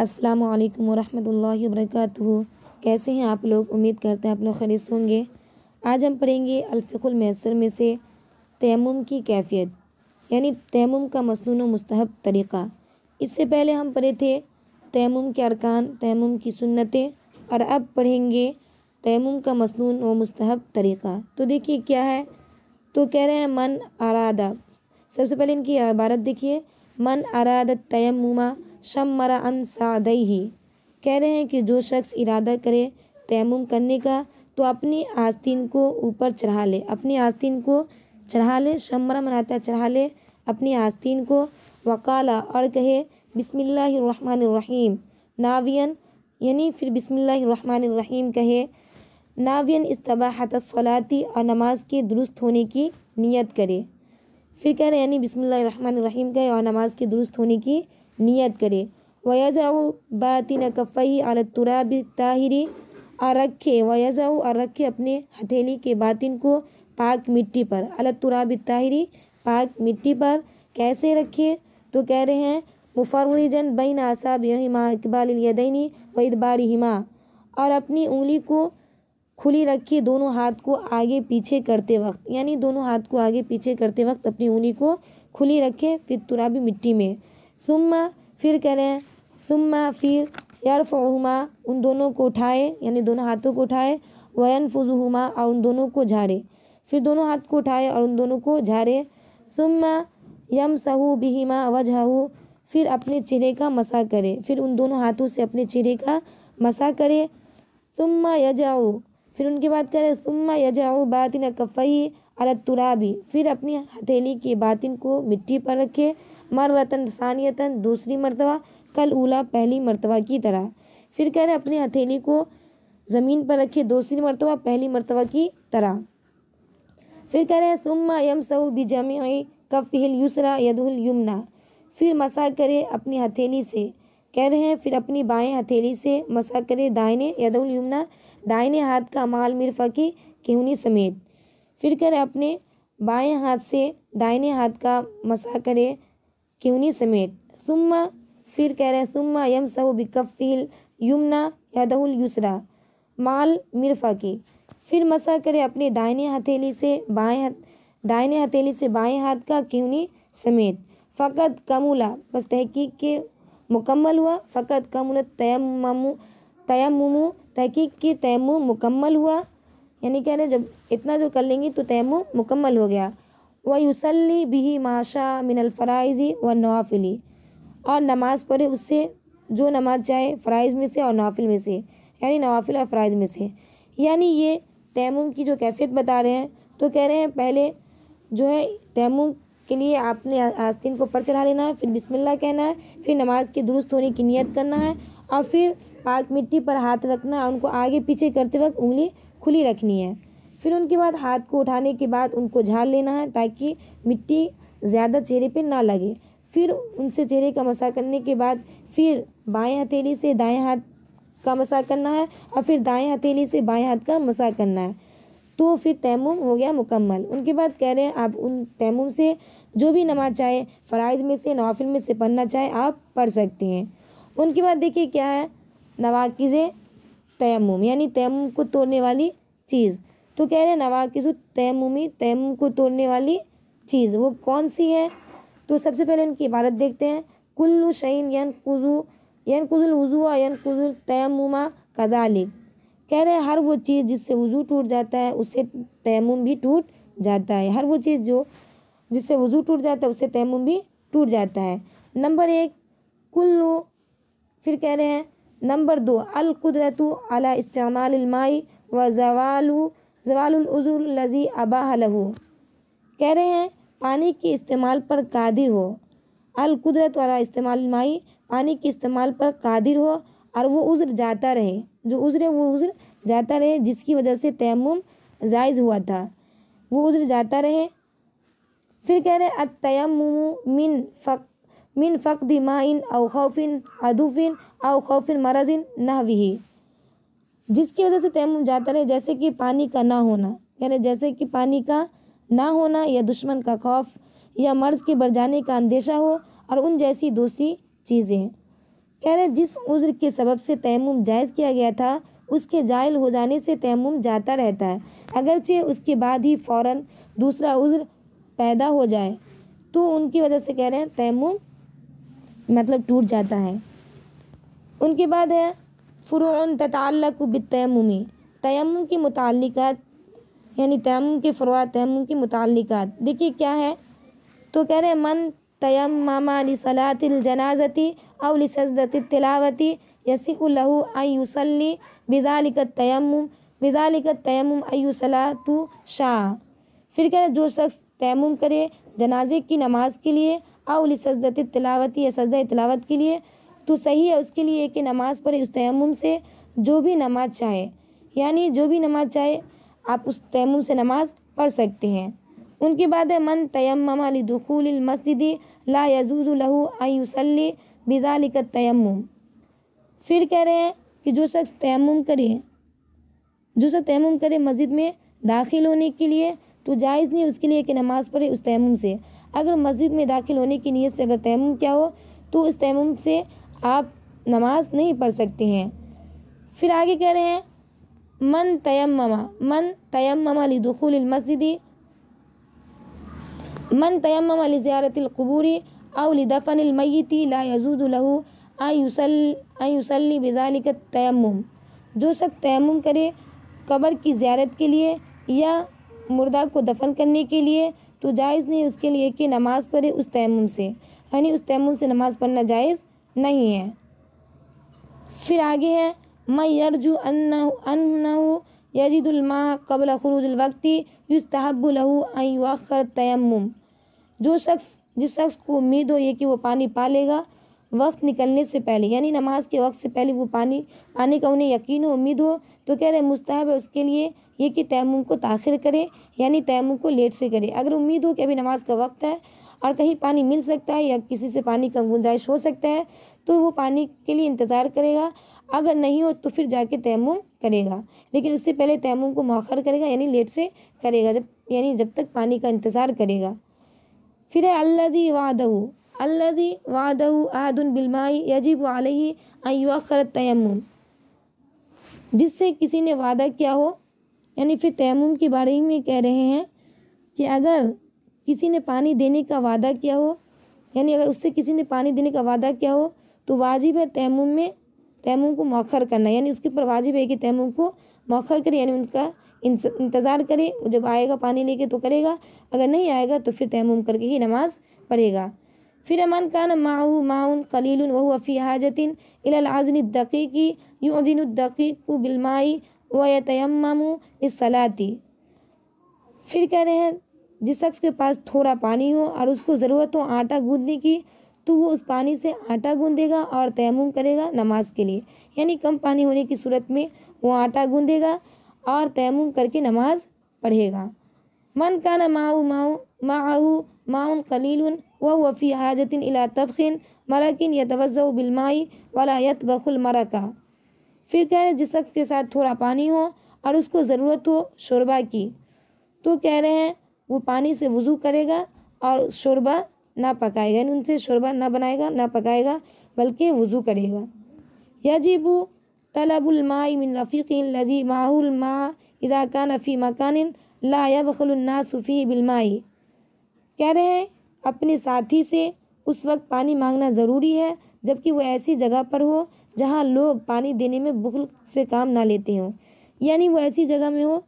अस्सलामु अलैकुम वरहमतुल्लाहि वबरकातुहू। कैसे हैं आप लोग? उम्मीद करते हैं आप लोग खैरियत से होंगे। आज हम पढ़ेंगे अल-फ़िक़्हुल मयस्सर में से तयम्मुम की कैफ़ियत, यानी तयम्मुम का मसनून व मुस्तहब तरीक़ा। इससे पहले हम पढ़े थे तयम्मुम के अरकान, तयम्मुम की सुन्नतें, और अब पढ़ेंगे तयम्मुम का मसनून व मुस्तहब तरीक़ा। तो देखिए क्या है, तो कह रहे हैं मन अरादा। सबसे पहले इनकी इबारत देखिए, मन अरादा तयम्मुमा शम्मरा अन सादैही। कह रहे हैं कि जो शख्स इरादा करे तयम्मुम करने का तो अपनी आस्तीन को ऊपर चढ़ा ले, अपनी आस्तीन को चढ़ा ले। शम्मरा मनाता है चढ़ा ले अपनी आस्तीन को। वकाला, और कहे बिस्मिल्लाहिर्रहमानिर्रहीम नावियन, यानी फिर बिस्मिल्लाहिर्रहमानिर्रहीम कहे। नावियन इस्तबाहतस्सलाती, और नमाज के दुरुस्त होने की नियत करे। फिर कह रहे हैं यानी बिस्मिल्लाहिर्रहमानिर्रहीम कहे और नमाज के दुरुस्त होने की नियत करे। वयज़उ बातिन कफ़ैहि अला तुराबि ताहिरी, और रखे, वयज़उ, और रखे अपने हथेली के बातिन को पाक मिट्टी पर, अला तुराबि ताहिरी, पाक मिट्टी पर। कैसे रखे, तो कह रहे हैं मुफ़र्रिजन बैन असाबिहिमा इक़बालिल यदैनि व इदबारिहिमा, और अपनी उंगली को खुली रखी दोनों हाथ को आगे पीछे करते वक्त, यानी दोनों हाथ को आगे पीछे करते वक्त अपनी उंगली को खुली रखे फिर तुराबी मिट्टी में। सुम्मा, फिर कह रहे हैं सुम्मा, फिर यरफ़उहुमा, उन दोनों को उठाए, यानी दोनों हाथों को उठाए। वयनफुज़ुहुमा, और उन दोनों को झाड़े। फिर दोनों हाथ को उठाए और उन दोनों को झाड़े। सुम्मा यमसहु बिहिमा वजहहु, फिर अपने चेहरे का मसा करे, फिर उन दोनों हाथों से अपने चेहरे का मसा करे। सुम्मा यजाउ, फिर उनके बाद कह रहे सुम्मा यजाउ बातिन कफ़ैहि अला तुराबी, फिर अपनी हथेली के बातिन को मिट्टी पर रखे। मर्रतन सानियतन, दूसरी मर्तबा, कल ऊला, पहली मर्तबा की तरह। फिर कह रहे अपनी हथेली को ज़मीन पर रखे दूसरी मर्तबा पहली मर्तबा की तरह। फिर कह रहे हैं सुम्मा यमसहु बिजमीइ कफ़िहिल युसरा यदुहुल युमना, फिर मसा करे अपनी हथेली से। कह रहे हैं फिर अपनी बाएं हथेली से मसा करे दाहिने यदुहुल युमना, दाहिने हाथ का माल मिरफ़ा की केहूनी समेत। फिर कह रहे अपने बाएं हाथ से दाहिने हाथ का मसा करे केहूनी समेत। सुम्मा, फिर कह रहे हैं सुम्मा यमसहु बिकफ़िहिल युमना यदहुल युसरा माल मिरफ़ा की, फिर मसा करे अपने दाहिने हथेली से बाएं हाथ का केहूनी समेत। फ़क़त कमुला, बस तहकीक के मुकम्मल हुआ। फ़क़त कमुलत तयम्मुमु, तहकीक की तयम्मुम मुकम्मल हुआ, यानी कह रहे जब इतना जो कर लेंगे तो तयम्मुम मुकम्मल हो गया। व युसल्ली बिही माशा मिनल फ़राइज़ि व नवाफ़िली, और नमाज़ पढ़े उससे जो नमाज चाहे फ़राइज़ में से और नवाफ़िल में से, यानी नवाफ़िल और फ़राइज़ में से। यानी ये तयम्मुम की जो कैफ़ियत बता रहे हैं, तो कह रहे हैं पहले जो है तयम्मुम के लिए आपने आस्तीन को ऊपर चढ़ा लेना है, फिर बिस्मिल्लाह कहना है, फिर नमाज के दुरुस्त होने की नियत करना है, और फिर पाक मिट्टी पर हाथ रखना है, उनको आगे पीछे करते वक्त उंगली खुली रखनी है। फिर उनके बाद हाथ को उठाने के बाद उनको झाड़ लेना है ताकि मिट्टी ज़्यादा चेहरे पे ना लगे। फिर उनसे चेहरे का मसा करने के बाद फिर बाएं हथेली से दाएं हाथ का मसा करना है, और फिर दाएं हथेली से बाएं हाथ का मसा करना है। तो फिर तयम्मुम हो गया मुकम्मल। उनके बाद कह रहे हैं आप उन तयम्मुम से जो भी नमाज चाहे फ़राइज़ में से नवाफ़िल में से पढ़ना चाहे आप पढ़ सकते हैं। उनके बाद देखिए क्या है, नवाक़िज़े तयम्मुम, यानी तयम्मुम को तोड़ने वाली चीज़। तो कह रहे हैं नवाक़िज़ु तयम्मुमी, तयम्मुम को तोड़ने वाली चीज़ वो कौन सी है। तो सबसे पहले उनकी इबारत देखते हैं। कुल्लु शैइन यनकुज़ुल वुज़ूअ यनकुज़ुल तयम्मुमा कज़ालिक, कह रहे हैं हर वो चीज़ जिससे वज़ू टूट जाता है उससे तयम्मुम भी टूट जाता है। हर वो चीज़ जो जिससे वज़ू टूट जाता है उससे तयम्मुम भी टूट जाता है। नंबर 1 कुल्लु, फिर कह रहे हैं नंबर 2 अल कुदरतु अला इस्तेमालिल माई व ज़वालुल उज़ुर लज़ी अबाह लहू, कह रहे हैं पानी के इस्तेमाल पर कादिर हो। अल कुदरत वाला इस्तेमाल माई, पानी के इस्तेमाल पर कादिर हो, और वो उज़्र जाता रहे, जो उज़्र है वो उज़्र जाता रहे जिसकी वजह से तयम्मुम जायज़ हुआ था, वो उज़्र जाता रहे। फिर कह रहे हैं अत्तयम्मुमु मिन फ़क़्दि माइन औ खौफ़िन अदुफ़िन औ खौफ़िन मरज़िन नहविही, जिसकी वजह से तयम्मुम जाता रहे, जैसे कि पानी का ना होना, कह रहे जैसे कि पानी का ना होना, या दुश्मन का खौफ, या मर्ज़ के बढ़ जाने का अंदेशा हो, और उन जैसी दूसरी चीज़ें। कह रहे जिस उज़्र के सबब से तयम्मुम जायज़ किया गया था उसके जायल हो जाने से तयम्मुम जाता रहता है, अगरचे उसके बाद ही फ़ौरन दूसरा उज़्र पैदा हो जाए तो उनकी वजह से कह रहे हैं तयम्मुम मतलब टूट जाता है। उनके बाद है फ़ुरूउन ततअल्लक़ु बित्तयम्मुमी, तयम्मुम की मुताल्लिक़ात यानी तयम्मुम के फ़ुरूआ, तयम्मुम की मुताल्लिक़ात देखिए क्या है। तो कह रहे हैं मन तयम्ममा लिसलातिल जनाज़ती औ लिसजदतित तिलावती यसिहु लहु अन युसल्ली बिज़ालिकत तयम्मुम अय्यु सलातु शाह। फिर कह रहे जो शख्स तयम्मुम करे जनाजे की नमाज के लिए औ लिसजदतित तिलावती या सजदा तिलावत के लिए तो सही है उसके लिए कि नमाज पढ़े उस तयम्मुम से जो भी नमाज चाहे, यानी जो भी नमाज चाहे आप उस तयम्मुम से नमाज पढ़ सकते हैं। उनके बाद है मन तयम्ममा लिदुखूलिल मस्जिदी ला यजूज़ु लहु अन युसल्ली बिज़ालिकत तयम्मुम। फिर कह रहे हैं कि जो शख्स तयम्मुम करे मस्जिद में दाखिल होने के लिए तो जायज़ नहीं उसके लिए कि नमाज़ पढ़े उस तयम्मुम से। अगर मस्जिद में दाखिल होने की नीयत से अगर तयम्मुम क्या हो तो उस तयम्मुम से आप नमाज नहीं पढ़ सकते हैं। फिर आगे कह रहे हैं मन तयम्ममा लिदुखूलिल मस्जिदी मन तयम्ममा लिज़ियारतिल क़ुबूरी औ लिदफ़निल मय्यिती ला यजूज़ु लहु अन युसल्ली बिज़ालिकत तयम्मुम। जो शख्स तयम्मुम करे कब्र की ज़ियारत के लिए या मुर्दा को दफन करने के लिए तो जायज़ नहीं उसके लिए कि नमाज़ पढ़े उस तयम्मुम से, यानी उस तयम्मुम से नमाज़ पढ़ना जायज़ नहीं है। फिर आगे है मैं यरजू अन्नहु यजिदुल मा क़ब्ल खुरूजिल वक्ति युस्तहब्बु लहु अन युअख्खर तयम्मुम। जिस शख्स को उम्मीद हो ये कि वो पानी पा लेगा वक्त निकलने से पहले, यानी नमाज के वक्त से पहले वो पानी पाने का उन्हें यकीन हो, उम्मीद हो तो कह रहे मुस्तहब है उसके लिए ये कि तयम्मुम को ताख़िर करे, यानी तयम्मुम को लेट से करे। अगर उम्मीद हो कि अभी नमाज का वक्त है और कहीं पानी मिल सकता है या किसी से पानी का गुंजाइश हो सकता है तो वो पानी के लिए इंतज़ार करेगा, अगर नहीं हो तो फिर जाके तयम्मुम करेगा, लेकिन उससे पहले तयम्मुम को मौखर करेगा यानी लेट से करेगा, जब तक पानी का इंतज़ार करेगा। फिर है अल्लज़ी वादहु अहदुन बिलमाई यजिबु अलैहि अन युअख्खर तयम्मुम, जिससे किसी ने वादा किया हो, यानी फिर तयम्मुम के बारे में कह रहे हैं कि अगर किसी ने पानी देने का वादा किया हो, यानी अगर उससे किसी ने पानी देने का वादा किया हो तो वाजिब है तयम्मुम को मौखर करना, यानी उसके ऊपर वाजिब है कि तयम्मुम को मौखर करे, यानी उनका इंतज़ार करे, जब आएगा पानी लेके तो करेगा, अगर नहीं आएगा तो फिर तयम्मुम करके ही नमाज पढ़ेगा। फिर मन कान माहू माउन कलीलुन वहुवा फी हाजतिन इलल आज़्नि दक़ीक़ी युअज़िनु दक़ीक़ु बिलमाई व यतयम्ममु लिस्सलाती। फिर कह रहे हैं जिस शख्स के पास थोड़ा पानी हो और उसको ज़रूरत हो आटा गूँदने की तो वो उस पानी से आटा गूँदेगा और तयम्मुम करेगा नमाज के लिए, यानी कम पानी होने की सूरत में वो आटा गूँदेगा और तयम्मुम करके नमाज पढ़ेगा। मन काना माहू माउन कलीलुन वहुवा फी हाजतिन इला तबखिन मरकिन यतवज़्ज़उ बिलमाई वला यतबखुल मरका। फिर कह रहे जिस शख्स के साथ थोड़ा पानी हो और उसको ज़रूरत हो शोरबा की तो कह रहे हैं वो पानी से वज़ू करेगा और शोरबा ना पकाएगा, यानी उनसे शोरबा ना बनाएगा ना पकाएगा बल्कि वज़ू करेगा। यजिबु तलबुल माई मिन रफ़ीक़िल लज़ी माहुल मा इज़ा कान फ़ी मकानिन ला यबखलुन नासु फ़ीहि बिलमाई। कह रहे हैं अपने साथी से उस वक्त पानी मांगना ज़रूरी है जबकि वो ऐसी जगह पर हो जहाँ लोग पानी देने में बुख़्ल से काम ना लेते हों, यानी वो ऐसी जगह में हो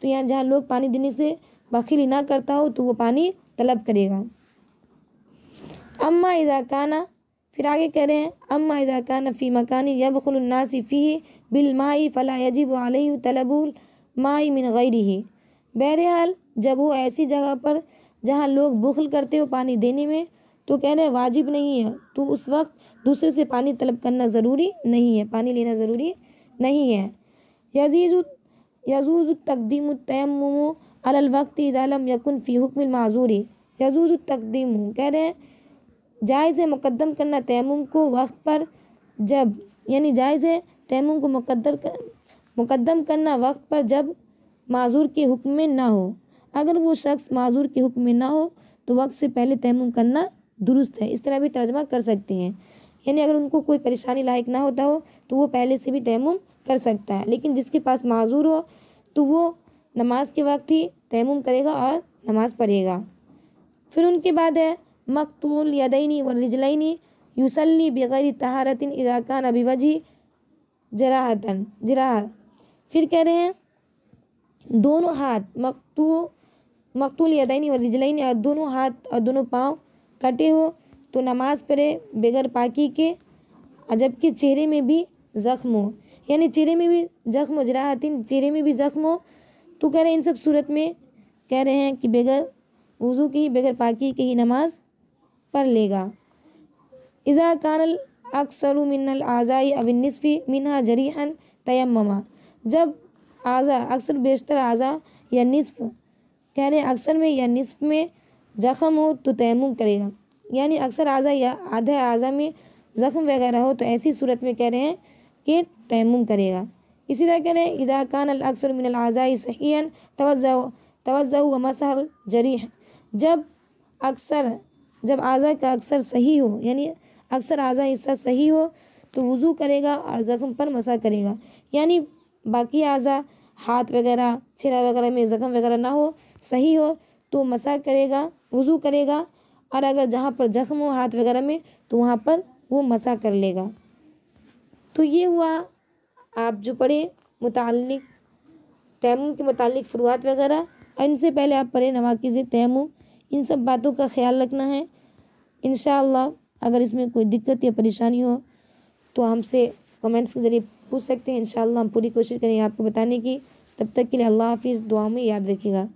तो यहाँ जहाँ लोग पानी देने से बख़ीली ना करता हो तो वो पानी तलब करेगा। अम्मा इज़ा काना, फिर आगे कह रहे हैं अम्मा इज़ा काना फ़ी मकानि यबखुलुन नासी फ़ीहि बिलमाई फ़ला यजिबु अलैहि तलबुल माई मिन गैरिही। बहरहाल जब वो ऐसी जगह पर जहाँ लोग बुख़्ल करते हो पानी देने में तो कह रहे हैं वाजिब नहीं है, तो उस वक्त दूसरे से पानी तलब करना ज़रूरी नहीं है, पानी लेना ज़रूरी नहीं है। यजूज़ु तक़दीमु तयम्मुमु अलल वक्ति इज़ा लम यकुन फ़ी हुक्मिल माज़ूरी। यजूज़ु तक़दीमु, कह रहे हैं जायज़ है मुक़द्दम करना तयम्मुम को वक्त पर, जब यानी जायज़ है तयम्मुम को मुक़द्दम करना वक्त पर जब माज़ूर के हुक्म में ना हो। अगर वो शख्स माज़ूर के हुक्म में ना हो तो वक्त से पहले तयम्मुम करना दुरुस्त है। इस तरह भी तर्जमा कर सकते हैं, यानी अगर उनको कोई परेशानी लायक ना होता हो तो वो पहले से भी तयम्मुम कर सकता है, लेकिन जिसके पास माजूर हो तो वो नमाज के वक्त ही तयम्मुम करेगा और नमाज पढ़ेगा। फिर उनके बाद है मक़तूल यदैनी व रिजलैनी युसल्ली बिगैरि तहारतिन इज़ा कान बिवजही जराहा। फिर कह रहे हैं दोनों हाथ मक़तूल यदैनी व रिजलैनी, और दोनों हाथ और दोनों पाँव कटे हो तो नमाज पढ़े बगैर पाकी के, जबकि चेहरे में भी ज़ख्म हो, यानी चेहरे में भी ज़ख्म हो, जराहतिन चेहरे में भी ज़ख्म हो, तो कह रहे हैं इन सब सूरत में कह रहे हैं कि बगैर वज़ू के ही, बगैर पाकी के ही नमाज पढ़ लेगा। इज़ा कानल अक्सरु मिनल आज़ाई अविन निस्फ़ी मिनहा जरीहन तयम्ममा, जब आज़ा अक्सर बेशतर आज़ा या निस्फ़, कह रहे हैं अक्सर में या निस्फ़ में ज़ख़म हो तो तयम्मुम करेगा, यानी अक्सर आज़ा या आधे आज़ा में ज़ख़म वगैरह हो तो ऐसी सूरत में कह रहे हैं कि तयम्मुम करेगा। इसी तरह कह रहे हैं इज़ा कानल अक्सर मिनल आज़ाई सहीहन तवज़्ज़अ व मसहल जरीह, जब आज़ा का अक्सर सही हो, यानी अक्सर आज़ा हिस्सा सही हो तो वज़ू करेगा और ज़ख़म पर मसा करेगा, यानी बाकी आज़ा हाथ वगैरह चेहरा वगैरह में ज़ख़म वगैरह ना हो, सही हो तो मसा करेगा, वज़ू करेगा, और अगर जहाँ पर ज़ख़म हो हाथ वगैरह में तो वहाँ पर वो मसा कर लेगा। तो ये हुआ आप जो पढ़े मुताल्लिक़ तयम्मुम के मुताल्लिक़ फ़ुरुआत वगैरह, और इनसे पहले आप पढ़े नवाक़िज़ तयम्मुम। इन सब बातों का ख्याल रखना है। इंशाअल्लाह अगर इसमें कोई दिक्कत या परेशानी हो तो हमसे कमेंट्स के ज़रिए पूछ सकते हैं। इंशाअल्लाह हम पूरी कोशिश करेंगे आपको बताने की। तब तक के लिए अल्लाह हाफ़िज़, दुआ में याद रखिएगा।